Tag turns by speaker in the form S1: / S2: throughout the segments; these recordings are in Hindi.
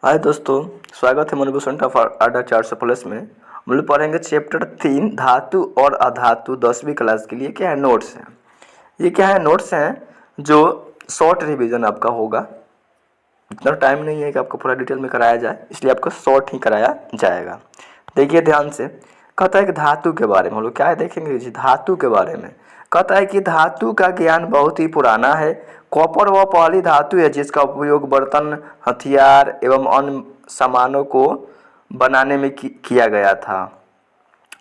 S1: हाय दोस्तों, स्वागत है मनोभूषण अड्डा 400+ में। हम लोग पढ़ेंगे चैप्टर 3 धातु और अधातु 10वीं क्लास के लिए। क्या है नोट्स हैं, ये क्या है नोट्स हैं जो शॉर्ट रिवीजन आपका होगा। इतना टाइम नहीं है कि आपको पूरा डिटेल में कराया जाए, इसलिए आपको शॉर्ट ही कराया जाएगा। देखिए ध्यान से, कहता है कि धातु के बारे में हम लोग क्या है देखेंगे जी। धातु के बारे में कहता है कि धातु का ज्ञान बहुत ही पुराना है। कॉपर वह पहली धातु है जिसका उपयोग बर्तन, हथियार एवं अन्य सामानों को बनाने में किया गया था।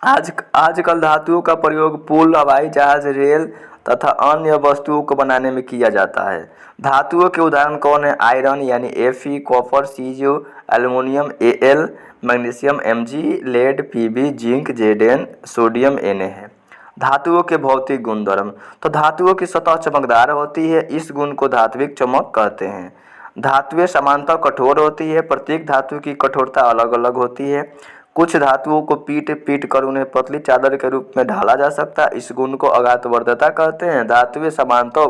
S1: आजकल धातुओं का प्रयोग पुल, हवाई जहाज, रेल तथा अन्य वस्तुओं को बनाने में किया जाता है। धातुओं के उदाहरण कौन है? आयरन यानी Fe, copper Cu, aluminium Al, magnesium Mg, lead Pb, zinc Zn, sodium Na है। धातुओं के भौतिक गुणधर्म, तो धातुओं की सतह चमकदार होती है, इस गुण को धात्विक चमक कहते हैं। धातुएं सामान्यतः कठोर होती है, प्रत्येक धातु की कठोरता अलग अलग होती है। कुछ धातुओं को पीट पीट कर उन्हें पतली चादर के रूप में ढाला जा सकता है, इस गुण को अघातवर्धता कहते हैं। धातुएं सामान्यतः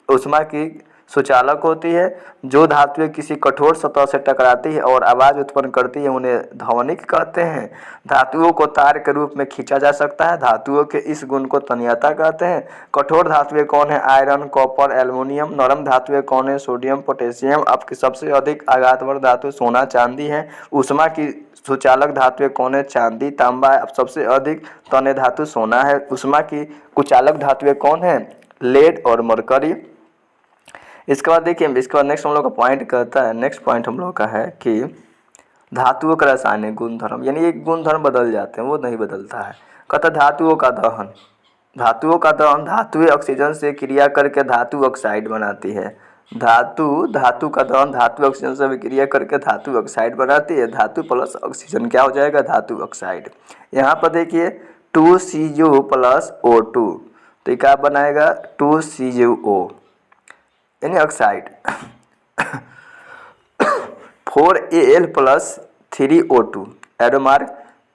S1: उष्मा की सुचालक होती है। जो धातुएं किसी कठोर सतह से टकराती है और आवाज़ उत्पन्न करती है उन्हें ध्वनिक कहते हैं। धातुओं को तार के रूप में खींचा जा सकता है, धातुओं के इस गुण को तन्यता कहते हैं। कठोर धातुएं कौन है? Iron, copper, aluminium. नरम धातुएं कौन है? Sodium, potassium. आपकी सबसे अधिक आघातवर्धक धातु सोना, चांदी है। उष्मा की सुचालक धातुएं कौन है? चांदी, तांबा। अब सबसे अधिक तन्य धातु सोना है। उष्मा की कुचालक धातुएं कौन है? लेड और मरकरी। इसके बाद देखिए, इसके बाद नेक्स्ट हम लोग का पॉइंट कहता है, नेक्स्ट पॉइंट हम लोग का है कि धातुओं का रासायनिक गुणधर्म, यानी एक गुणधर्म बदल जाते हैं, वो नहीं बदलता है। कहता धातुओं का दहन। धातुओं का दहन, धातुएं ऑक्सीजन से क्रिया करके धातु ऑक्साइड बनाती है। धातु का दहन, धातु ऑक्सीजन से क्रिया करके धातु ऑक्साइड बनाती है। धातु प्लस ऑक्सीजन क्या हो जाएगा? धातु ऑक्साइड। यहाँ पर देखिए 2Cu प्लस O2, तो ये क्या बनाएगा? 2CuO यानी oxide. 4Al plus 3O2, arrow mark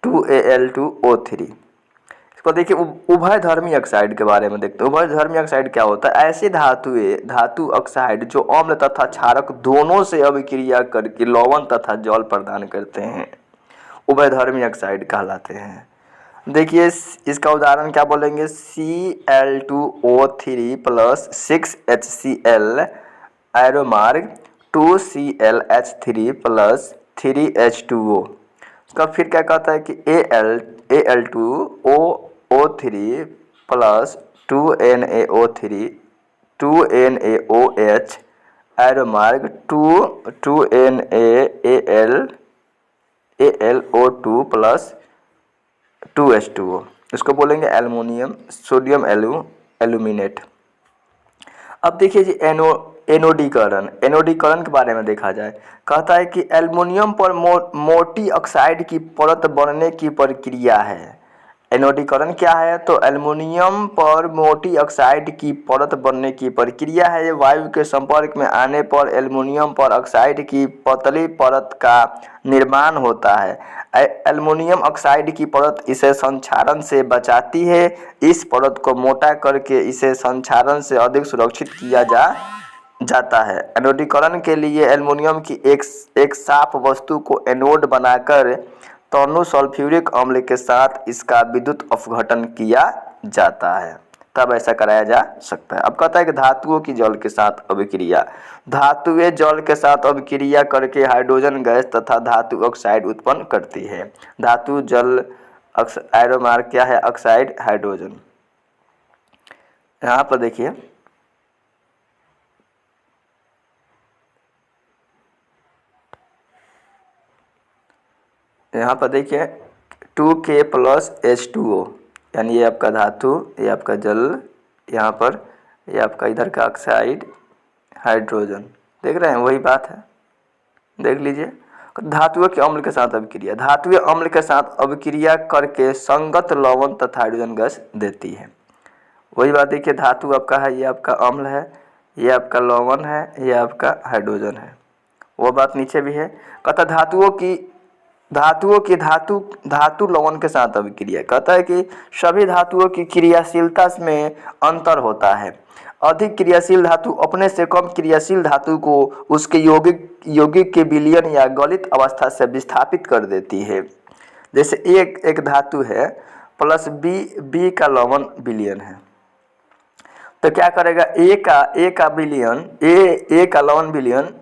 S1: 2Al2O3। इसको देखिए उभयधर्मी ऑक्साइड के बारे में देखते हैं। उभयधर्मी ऑक्साइड क्या होता है? ऐसी धातु ऑक्साइड जो अम्ल तथा क्षारक दोनों से अभिक्रिया करके लवण तथा जल प्रदान करते हैं, उभयधर्मी ऑक्साइड कहलाते हैं। देखिए इसका उदाहरण क्या बोलेंगे? Cl2O3 plus 6HCl, arrow mark 2ClH3 plus 3H2O। उसका फिर क्या कहता है कि Al2O3 plus 2NaO3 2NaOH, arrow mark 2NaAlO2 plus 2H2O। इसको बोलेंगे एल्युमिनियम सोडियम एल्यूमिनेट। अब देखिए जी एनोडीकरण के बारे में देखा जाए। कहता है कि एल्युमिनियम पर मोटी ऑक्साइड की परत बनने की प्रक्रिया है। एनोडीकरण क्या है? तो एल्युमिनियम पर मोटी ऑक्साइड की परत बनने की प्रक्रिया है। ये वायु के संपर्क में आने पर एल्युमिनियम पर ऑक्साइड की पतली परत का निर्माण होता है। एल्युमिनियम ऑक्साइड की परत इसे संक्षारण से बचाती है। इस परत को मोटा करके इसे संक्षारण से अधिक सुरक्षित किया जाता है। एनोडीकरण के लिए एल्युमिनियम की एक साफ वस्तु को एनोड बनाकर तनु सल्फ्यूरिक अम्ल के साथ इसका विद्युत अपघटन किया जाता है, तब ऐसा कराया जा सकता है। अब कहता है कि धातुओं की जल के साथ अभिक्रिया। धातुएं जल के साथ अभिक्रिया करके हाइड्रोजन गैस तथा धातु ऑक्साइड उत्पन्न करती है। धातु जल एरो मार्क क्या है? Oxide hydrogen. यहाँ पर देखिए यहाँ पर देखिए 2K प्लस H2O, यानी ये आपका धातु, ये आपका जल, यहाँ पर ये आपका इधर का ऑक्साइड हाइड्रोजन। देख रहे हैं, वही बात है, देख लीजिए। धातुओं के अम्ल के साथ अभिक्रिया। धातुएं अम्ल के साथ अभिक्रिया करके संगत लवण तथा हाइड्रोजन गैस देती है। वही बात देखिए, धातु आपका है, ये आपका अम्ल है, ये आपका लवण है, ये आपका हाइड्रोजन है। वो बात नीचे भी है। कहता धातु लवण के साथ अभिक्रिया। कहता है कि सभी धातुओं की क्रियाशीलता में अंतर होता है। अधिक क्रियाशील धातु अपने से कम क्रियाशील धातु को उसके यौगिक के विलयन या गलित अवस्था से विस्थापित कर देती है। जैसे एक धातु है प्लस बी का लवण विलयन है, तो क्या करेगा, ए का विलयन ए का लवण विलयन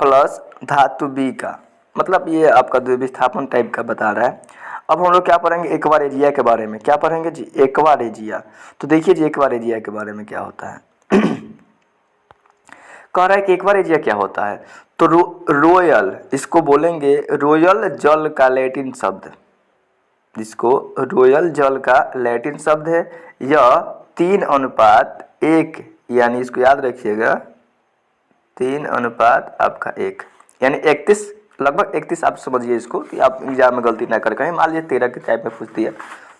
S1: प्लस धातु बी का, मतलब ये आपका द्विविस्थापन टाइप का बता रहा है। अब हम लोग क्या पढ़ेंगे, एक्वारेजिया के बारे में। क्या पढ़ेंगे जी, एक्वारेजिया। तो देखिए जी एक्वारेजिया के बारे में क्या होता है। कह रहा है कि एक्वारेजिया क्या होता है, तो रोयल, इसको बोलेंगे रोयल जल का लैटिन शब्द, जिसको रोयल जल का लैटिन शब्द है। यह 3:1, यानी इसको याद रखिएगा 3:1 आपका 1, यानी 31, लगभग 31 आप समझिए इसको, कि आप एग्जाम में गलती ना कर कहीं, मान लीजिए 13 के टाइप में पूछ दिया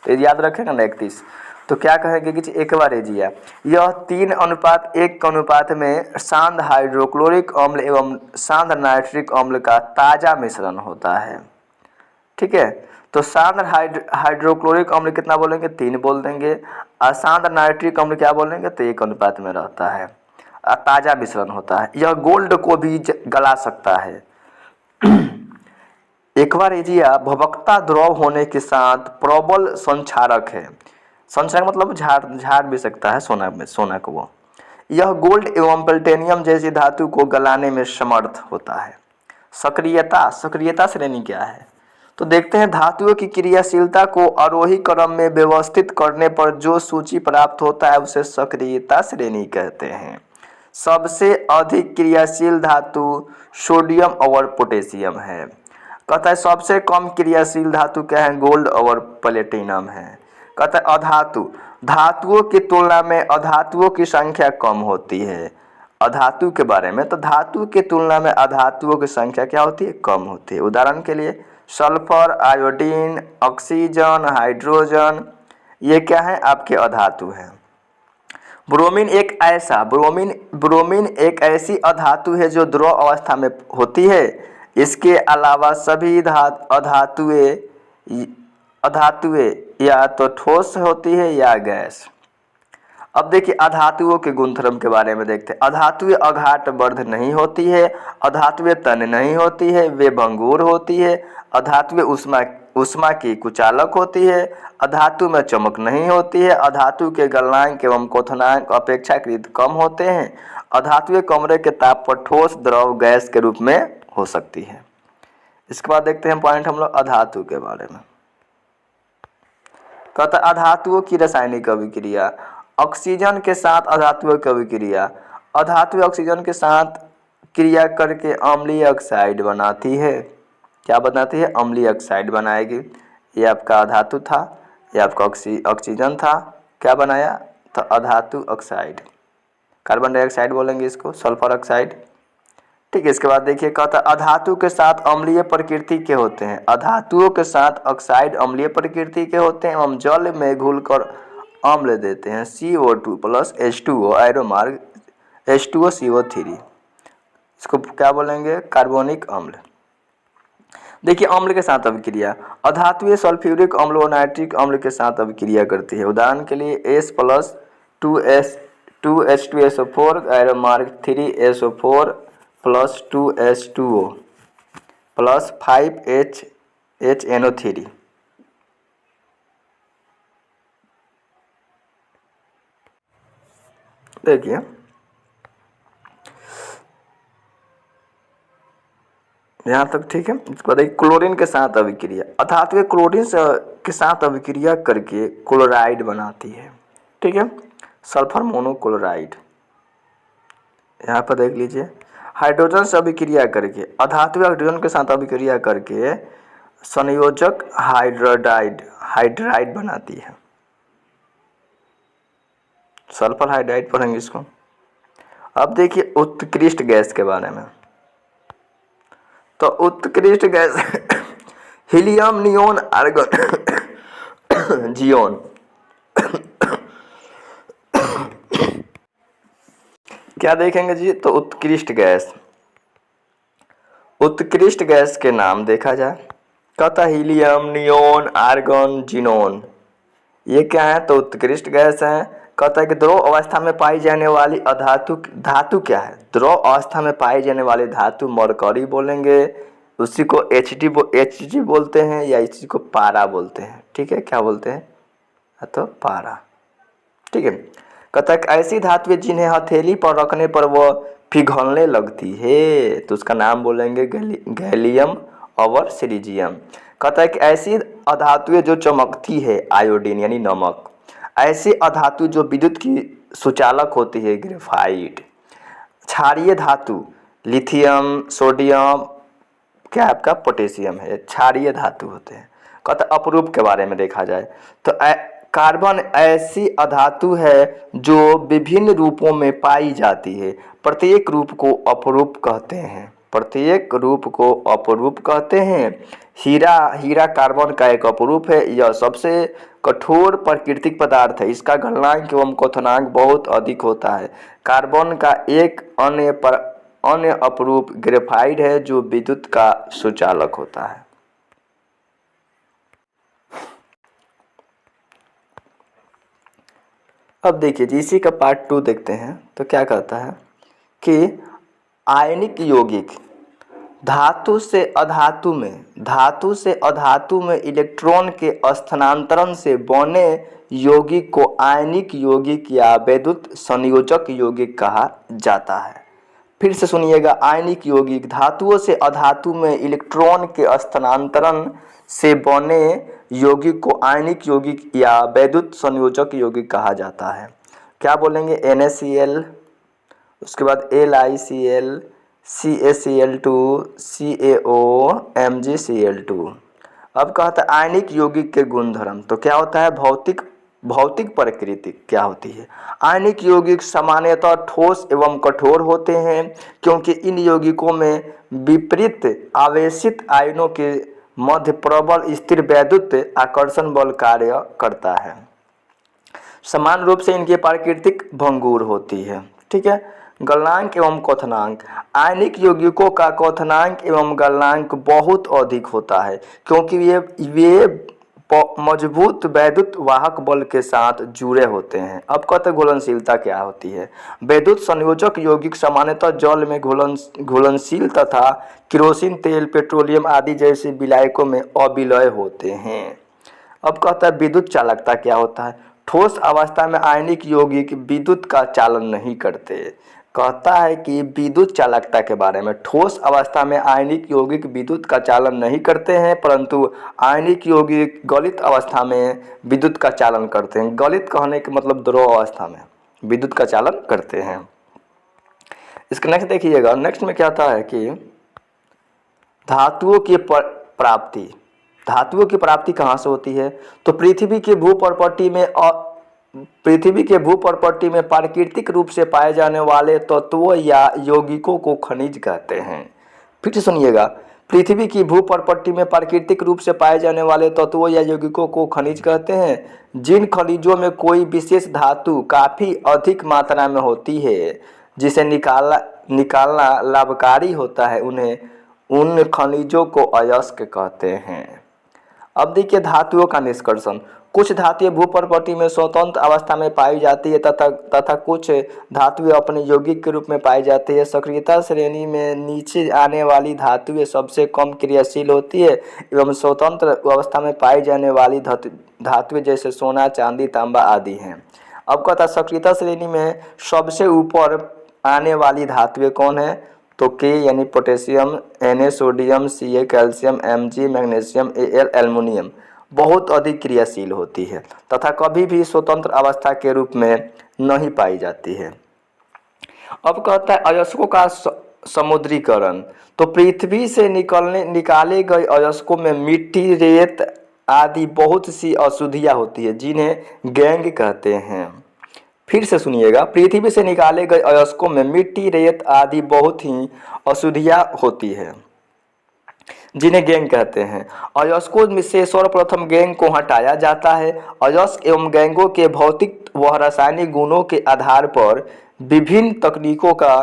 S1: तो याद रखेगा ना 31। तो क्या कहेंगे कि एक्वारेजिया, यह 3:1 के अनुपात में सांद्र हाइड्रोक्लोरिक अम्ल एवं सांद्र नाइट्रिक अम्ल का ताज़ा मिश्रण होता है। ठीक है, तो सांद्र हाइड्रोक्लोरिक अम्ल कितना बोलेंगे, 3 बोल देंगे, और सांद्र नाइट्रिक अम्ल क्या बोलेंगे, तो 1 अनुपात में रहता है, ताज़ा मिश्रण होता है। यह गोल्ड को भी गला सकता है। एक्वारेजिया भवकता द्रव होने के साथ प्रबल संक्षारक है। संक्षारक मतलब झाड़ भी सकता है सोना को वो। यह गोल्ड एवं प्लेटिनियम जैसी धातु को गलाने में समर्थ होता है। सक्रियता श्रेणी क्या है, तो देखते हैं, धातुओं की क्रियाशीलता को आरोही क्रम में व्यवस्थित करने पर जो सूची प्राप्त होता है उसे सक्रियता श्रेणी कहते हैं। सबसे अधिक क्रियाशील धातु सोडियम और पोटेशियम है। कहता है सबसे कम क्रियाशील धातु क्या है, गोल्ड और प्लेटिनम है। कहता है धातुओं की तुलना में अधातुओं की संख्या कम होती है। अधातु के बारे में, तो धातु की तुलना में अधातुओं की संख्या क्या होती है, कम होती है। उदाहरण के लिए सल्फर, आयोडीन, ऑक्सीजन, हाइड्रोजन, ये क्या है, आपके अधातु हैं। ब्रोमीन एक ऐसी अधातु है जो द्रव अवस्था में होती है। इसके अलावा सभी अधातुएं या तो ठोस होती है या गैस। अब देखिए अधातुओं के गुणधर्म के बारे में देखते हैं। अधातुएं अघाट वर्ध नहीं होती है, अधातुएं तन्य नहीं होती है, वे भंगुर होती है। अधातुएं उष्मा की कुचालक होती है, अधातु में चमक नहीं होती है, अधातु के गलनांक एवं क्वथनांक अपेक्षाकृत कम होते हैं। अधातुएं कमरे के ताप पर ठोस, द्रव, गैस के रूप में हो सकती है। इसके बाद देखते हैं पॉइंट हम लोग अधातु के बारे में। कहता है अधातुओं की रासायनिक अभिक्रिया। ऑक्सीजन के साथ अधातुओं की अभिक्रिया। अधातु ऑक्सीजन के साथ क्रिया करके अम्लीय ऑक्साइड बनाती है। क्या बनाती है, अम्लीय ऑक्साइड बनाएगी। ये आपका अधातु था, ये आपका ऑक्सीजन था, क्या बनाया, तो अधातु ऑक्साइड। कार्बन डाइऑक्साइड बोलेंगे इसको, सल्फर ऑक्साइड। ठीक है, इसके बाद देखिए कहता है अधातु के साथ अम्लीय प्रकृति के होते हैं। अधातुओं के साथ ऑक्साइड अम्लीय प्रकृति के होते हैं एवं जल में घुलकर अम्ल देते हैं। CO2 प्लस H2O, एरो मार्ग H2O CO3, इसको क्या बोलेंगे, कार्बोनिक अम्ल। देखिए अम्ल के साथ अभिक्रिया। अधातुएं सल्फ्यूरिक अम्ल और नाइट्रिक अम्ल के साथ अभिक्रिया करती है। उदाहरण के लिए S प्लस 2H2SO4, एरो मार्ग 3SO4 plus 2H2O plus 5HNO3। देखिए यहाँ तक ठीक है। इसके बाद क्लोरीन के साथ अभिक्रिया। अधातुएं क्लोरीन के साथ अभिक्रिया करके क्लोराइड बनाती है। ठीक है, सल्फर मोनोक्लोराइड। यहाँ पर देख लीजिए हाइड्रोजन से अभिक्रिया करके, अधातु हाइड्रोजन के साथ अभिक्रिया करके संयोजक हाइड्राइड बनाती है। सल्फर हाइड्राइड पढ़ेंगे इसको। अब देखिए उत्कृष्ट गैस के बारे में। तो उत्कृष्ट gas helium, neon, argon, xenon. क्या देखेंगे जी, तो उत्कृष्ट गैस के नाम देखा जाए। कहता हीलियम, नियोन, आर्गन, जिनोन, ये क्या है, तो उत्कृष्ट गैस है। कहता है कि द्रव अवस्था में पाई जाने वाली अधातु धातु क्या है? द्रव अवस्था में पाई जाने वाली धातु मरकरी बोलेंगे, उसी को Hg बोलते हैं, या इसी को पारा बोलते हैं। ठीक है, क्या बोलते हैं? तो पारा। ठीक है। कहता है कि ऐसी धातुएं जिन्हें हथेली पर रखने पर वह पिघलने लगती है, तो उसका नाम बोलेंगे गैलियम और सीरिजियम। कहता है कि ऐसी अधातुएं जो चमकती है, आयोडीन यानी नमक। ऐसी अधातु जो विद्युत की सुचालक होती है, ग्रेफाइट। क्षारीय धातु लिथियम, सोडियम, क्या आपका पोटेशियम है, क्षारीय धातु होते हैं। कहता है अपरूप के बारे में देखा जाए तो कार्बन ऐसी अधातु है जो विभिन्न रूपों में पाई जाती है, प्रत्येक रूप को अपरूप कहते हैं, प्रत्येक रूप को अपरूप कहते हैं। हीरा कार्बन का एक अपरूप है, यह सबसे कठोर प्राकृतिक पदार्थ है, इसका गलनांक एवं क्वथनांक बहुत अधिक होता है। कार्बन का एक अन्य अपरूप ग्रेफाइट है जो विद्युत का सुचालक होता है। अब देखिए जी, इसी का पार्ट 2 देखते हैं। तो क्या कहता है कि आयनिक यौगिक धातु से अधातु में इलेक्ट्रॉन के स्थानांतरण से बने यौगिक को आयनिक यौगिक या वैद्युत संयोजक यौगिक कहा जाता है। फिर से सुनिएगा, आयनिक यौगिक धातुओं से अधातु में इलेक्ट्रॉन के स्थानांतरण से बने यौगिक को आयनिक यौगिक या वैद्युत संयोजक यौगिक कहा जाता है। क्या बोलेंगे? NaCl, उसके बाद LiCl, CaCl2, CaO, MgCl2। अब कहता है आयनिक यौगिक के गुणधर्म। तो क्या होता है? भौतिक प्रकृति क्या होती है? आयनिक यौगिक सामान्यतः ठोस एवं कठोर होते हैं, क्योंकि इन यौगिकों में विपरीत आवेशित आयनों के मध्य प्रबल स्थिर वैद्युत आकर्षण बल कार्य करता है। समान रूप से इनकी प्राकृतिक भंगुर होती है। ठीक है। गलनांक एवं क्वथनांक। आयनिक यौगिकों का क्वथनांक एवं गलनांक बहुत अधिक होता है, क्योंकि वे मजबूत वैद्युत वाहक बल के साथ जुड़े होते हैं। अब कहते घुलनशीलता क्या होती है? वैद्युत संयोजक यौगिक सामान्यतः जल में घुलनशील तथा केरोसिन तेल, पेट्रोलियम आदि जैसे विलायकों में अविलय होते हैं। अब कहता है विद्युत चालकता क्या होता है? ठोस अवस्था में आयनिक यौगिक विद्युत का चालन नहीं करते। कहता है कि विद्युत चालकता के बारे में, ठोस अवस्था में आयनिक यौगिक विद्युत का चालन नहीं करते हैं, परंतु आयनिक यौगिक गलित अवस्था में विद्युत का चालन करते हैं। गलित कहने के मतलब द्रव अवस्था में विद्युत का चालन करते हैं। इसके नेक्स्ट देखिएगा, नेक्स्ट में क्या आता है कि धातुओं की प्राप्ति कहाँ से होती है? तो पृथ्वी के भूपर्पट्टी में प्राकृतिक रूप से पाए जाने वाले तत्वों या यौगिकों को खनिज कहते हैं। फिर से सुनिएगा, पृथ्वी की भूपर्पट्टी में प्राकृतिक रूप से पाए जाने वाले तत्वों या यौगिकों को खनिज कहते हैं। जिन खनिजों में कोई विशेष धातु काफ़ी अधिक मात्रा में होती है, जिसे निकालना लाभकारी होता है, उन खनिजों को अयस्क कहते हैं। अब देखिए धातुओं का निष्कर्षण। कुछ धातुएं भूपर्पट्टी में स्वतंत्र अवस्था में पाई जाती है तथा कुछ धातुएं अपने यौगिक के रूप में पाई जाती है। सक्रियता श्रेणी में नीचे आने वाली धातुएं सबसे कम क्रियाशील होती है एवं स्वतंत्र अवस्था में पाई जाने वाली धातुएं जैसे सोना, चांदी, तांबा आदि हैं। अब कहता है सक्रियता श्रेणी में सबसे ऊपर आने वाली धातुएं कौन है? तो K यानी potassium, Na sodium, Ca calcium, Mg magnesium, Al aluminium बहुत अधिक क्रियाशील होती है तथा कभी भी स्वतंत्र अवस्था के रूप में नहीं पाई जाती है। अब कहता है अयस्कों का समुद्रीकरण। तो पृथ्वी से निकाले गए अयस्कों में मिट्टी, रेत आदि बहुत सी अशुद्धियाँ होती है, जिन्हें गैंग कहते हैं। फिर से सुनिएगा, पृथ्वी से निकाले गए अयस्कों में मिट्टी, रेत आदि बहुत ही अशुद्धियाँ होती है, जिन्हें गैंग कहते हैं। अयस्कों में से सर्वप्रथम गैंग को हटाया जाता है। अयस्क एवं गैंगों के भौतिक व रासायनिक गुणों के आधार पर विभिन्न तकनीकों का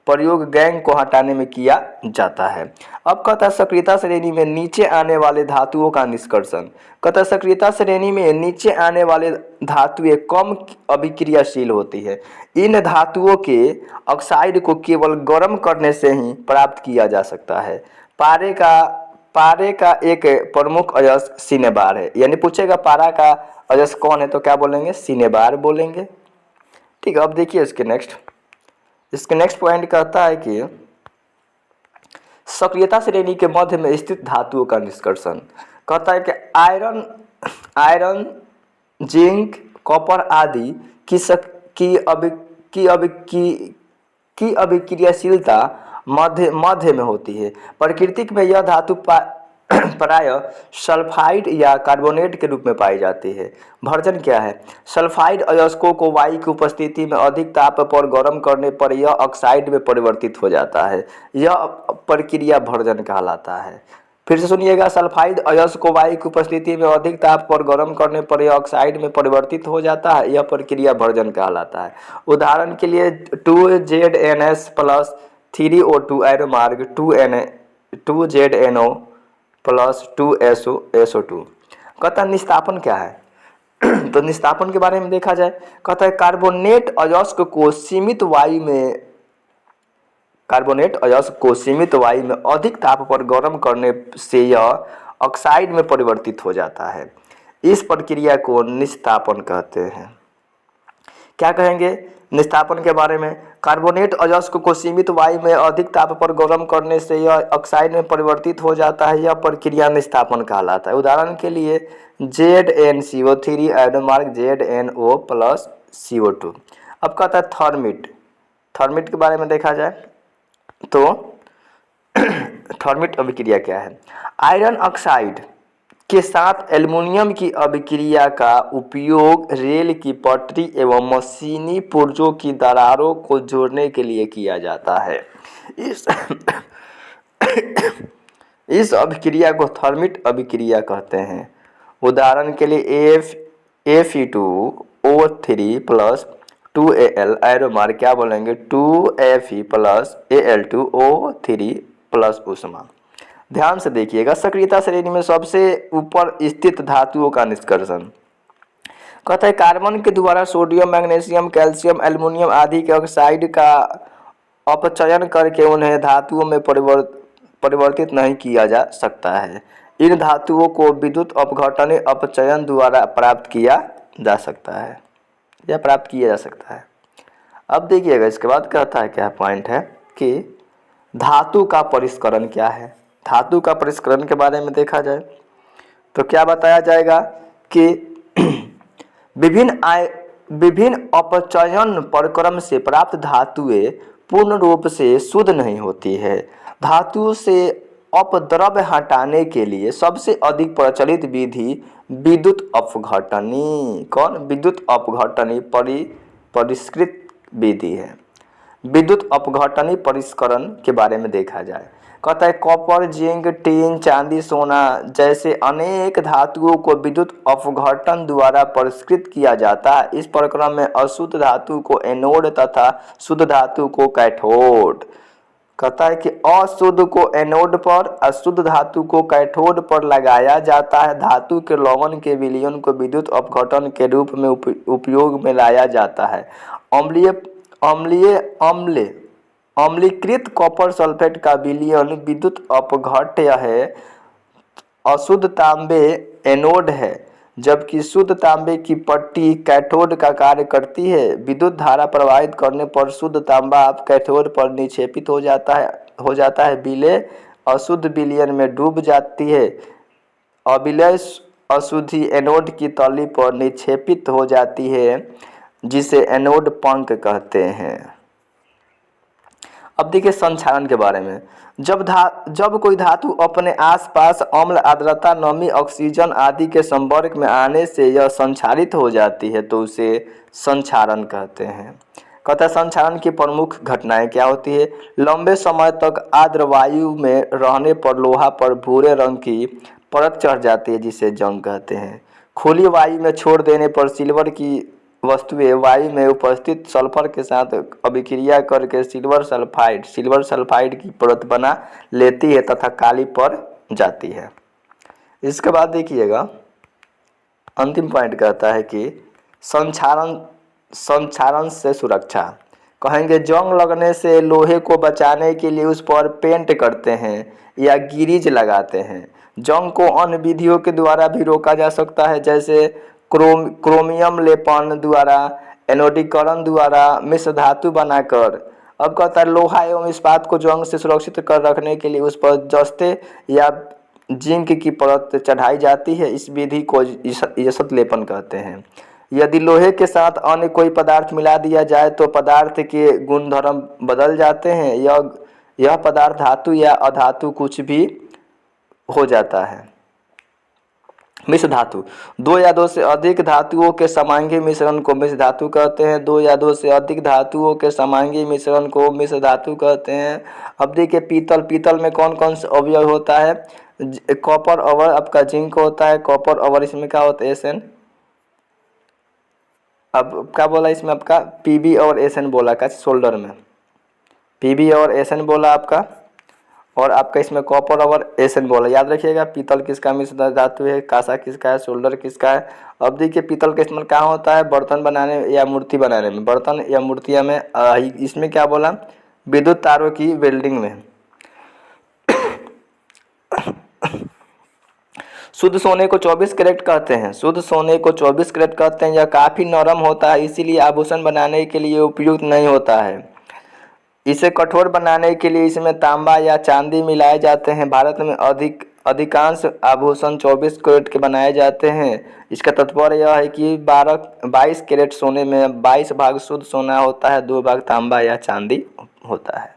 S1: प्रयोग गैंग को हटाने में किया जाता है। अब कहता है सक्रियता श्रेणी में नीचे आने वाले धातुओं का निष्कर्षण। कहता है सक्रियता श्रेणी में नीचे आने वाले धातुएं कम अभिक्रियाशील होती है। इन धातुओं के ऑक्साइड को केवल गर्म करने से ही प्राप्त किया जा सकता है। पारे का एक प्रमुख अयस्क सिनेबार है। यानी पूछेगा पारा का अयस्क कौन है तो क्या बोलेंगे, सिनेबार बोलेंगे। ठीक है, अब देखिए इसके नेक्स्ट पॉइंट कहता है कि सक्रियता श्रेणी के मध्य में स्थित धातुओं का निष्कर्षण। कहता है कि आयरन, जिंक, कॉपर आदि की अभिक्रियाशीलता मध्य में होती है। प्रकृति में यह धातु प्रायः सल्फाइड या कार्बोनेट के रूप में पाई जाती है। भर्जन क्या है? सल्फाइड अयस्कों को वायु की उपस्थिति में अधिक ताप पर गर्म करने पर यह ऑक्साइड में परिवर्तित हो जाता है। यह प्रक्रिया भर्जन कहलाता है। फिर से सुनिएगा, सल्फाइड अयस्क को वायु की उपस्थिति में अधिक ताप पर गर्म करने पर यह ऑक्साइड में परिवर्तित हो जाता है। यह प्रक्रिया भर्जन कहलाता है। उदाहरण के लिए 2ZNS प्लस 3O2 एरो मार्ग 2ZNO प्लस 2SO2। कहता निस्तापन क्या है? तो निस्तापन के बारे में देखा जाए, कहता है कार्बोनेट अयस्क को सीमित वायु में अधिक ताप पर गर्म करने से यह ऑक्साइड में परिवर्तित हो जाता है। इस प्रक्रिया को निस्तापन कहते हैं। क्या कहेंगे निस्तापन के बारे में? कार्बोनेट अयस्क को सीमित वायु में अधिक ताप पर गर्म करने से यह ऑक्साइड में परिवर्तित हो जाता है। यह प्रक्रिया निस्तापन कहलाता है। उदाहरण के लिए ZnCO3 एरो मार्ग ZnO प्लस CO2। अब कहता है थर्मिट के बारे में देखा जाए तो थर्मिट अभिक्रिया क्या है? आयरन ऑक्साइड के साथ एल्युमिनियम की अभिक्रिया का उपयोग रेल की पटरी एवं मशीनी पुर्जों की दरारों को जोड़ने के लिए किया जाता है। इस अभिक्रिया को थर्मिट अभिक्रिया कहते हैं। उदाहरण के लिए Fe2O3 प्लस 2Al एरो मार्ग क्या बोलेंगे 2Fe प्लस Al2O3 प्लस ऊष्मा। ध्यान से देखिएगा, सक्रियता श्रेणी में सबसे ऊपर स्थित धातुओं का निष्कर्षण। कहता है कार्बन के द्वारा सोडियम, मैग्नीशियम, कैल्शियम, एल्युमिनियम आदि के ऑक्साइड का अपचयन करके उन्हें धातुओं में परिवर्तित नहीं किया जा सकता है। इन धातुओं को विद्युत अपघटन अपचयन द्वारा प्राप्त किया जा सकता है या प्राप्त किया जा सकता है। अब देखिएगा इसके बाद कहता है क्या पॉइंट है कि धातु का परिष्करण क्या है। धातु का परिष्करण के बारे में देखा जाए तो क्या बताया जाएगा कि विभिन्न अपचयन प्रक्रम से प्राप्त धातुएं पूर्ण रूप से शुद्ध नहीं होती है। धातु से अपद्रव्य हटाने के लिए सबसे अधिक प्रचलित विधि विद्युत अपघटनी विद्युत अपघटनी परिष्कृत विधि है। विद्युत अपघटनी परिष्करण के बारे में देखा जाए, कहता है कॉपर, जिंक, टीन, चांदी, सोना जैसे अनेक धातुओं को विद्युत अपघटन द्वारा परिष्कृत किया जाता है। इस प्रक्रम में अशुद्ध धातु को एनोड तथा शुद्ध धातु को कैथोड। कहता है कि अशुद्ध को एनोड पर, अशुद्ध धातु को कैथोड पर लगाया जाता है। धातु के लवण के विलयन को विद्युत अपघटन के रूप में उपयोग में लाया जाता है। अम्लीकृत कॉपर सल्फेट का विलयन विद्युत अपघट्य है। अशुद्ध तांबे एनोड है जबकि शुद्ध तांबे की पट्टी कैथोड का कार्य करती है। विद्युत धारा प्रवाहित करने पर शुद्ध तांबा कैथोड पर निक्षेपित हो जाता है। विलय अशुद्ध विलयन में डूब जाती है। अविलय अशुद्धि एनोड की तली पर निक्षेपित हो जाती है जिसे एनोड पंख कहते हैं। अब देखिए संक्षारण के बारे में। जब कोई धातु अपने आसपास अम्ल, आर्द्रता, नमी, ऑक्सीजन आदि के संपर्क में आने से यह संक्षारित हो जाती है तो उसे संक्षारण कहते हैं। कहता है संक्षारण की प्रमुख घटनाएं क्या होती है? लंबे समय तक आर्द्र वायु में रहने पर लोहा पर भूरे रंग की परत चढ़ जाती है जिसे जंग कहते हैं। खुली वायु में छोड़ देने पर सिल्वर की वस्तुएं वायु में उपस्थित सल्फर के साथ अभिक्रिया करके सिल्वर सल्फाइड की परत बना लेती है तथा काली पड़ जाती है। इसके बाद देखिएगा अंतिम पॉइंट कहता है कि संक्षारण से सुरक्षा। कहेंगे जंग लगने से लोहे को बचाने के लिए उस पर पेंट करते हैं या गिरीज लगाते हैं। जंग को अन्य विधियों के द्वारा भी रोका जा सकता है, जैसे क्रोमियम लेपन द्वारा, एनोडीकरण द्वारा, मिश्र धातु बनाकर। अब कहता है लोहा एवं इस्पात को जंग से सुरक्षित कर रखने के लिए उस पर जस्ते या जिंक की परत चढ़ाई जाती है। इस विधि को यशत लेपन कहते हैं। यदि लोहे के साथ अन्य कोई पदार्थ मिला दिया जाए तो पदार्थ के गुणधर्म बदल जाते हैं। यह पदार्थ धातु या अधातु कुछ भी हो जाता है। मिश्र धातु, दो या दो से अधिक धातुओं के समांगी मिश्रण को मिश्र धातु कहते हैं। दो या दो से अधिक धातुओं के समांगी मिश्रण को मिश्र धातु कहते हैं। अब देखिए पीतल में कौन कौन सा अवयव होता है। कॉपर अवर आपका जिंक होता है। कॉपर अवर इसमें क्या होता है Sn। अब क्या बोला इसमें आपका Pb और Sn बोला का शोल्डर में Pb और Sn बोला आपका, और आपका इसमें कॉपर और Sn बोला। याद रखिएगा पीतल किसका मिश्र धातु है, कांसा किसका है, शोल्डर किसका है। अब देखिए पीतल का इस्तेमाल कहाँ होता है, बर्तन बनाने या मूर्ति बनाने में, बर्तन या मूर्तियाँ में। इसमें क्या बोला, विद्युत तारों की वेल्डिंग में। शुद्ध सोने को 24 कैरेट कहते हैं। शुद्ध सोने को 24 कैरेट कहते हैं। यह काफ़ी नरम होता है, इसीलिए आभूषण बनाने के लिए उपयुक्त नहीं होता है। इसे कठोर बनाने के लिए इसमें तांबा या चांदी मिलाए जाते हैं। भारत में अधिकांश आभूषण 24 कैरेट के बनाए जाते हैं। इसका तात्पर्य यह है कि 22 कैरेट सोने में 22 भाग शुद्ध सोना होता है, 2 भाग तांबा या चांदी होता है।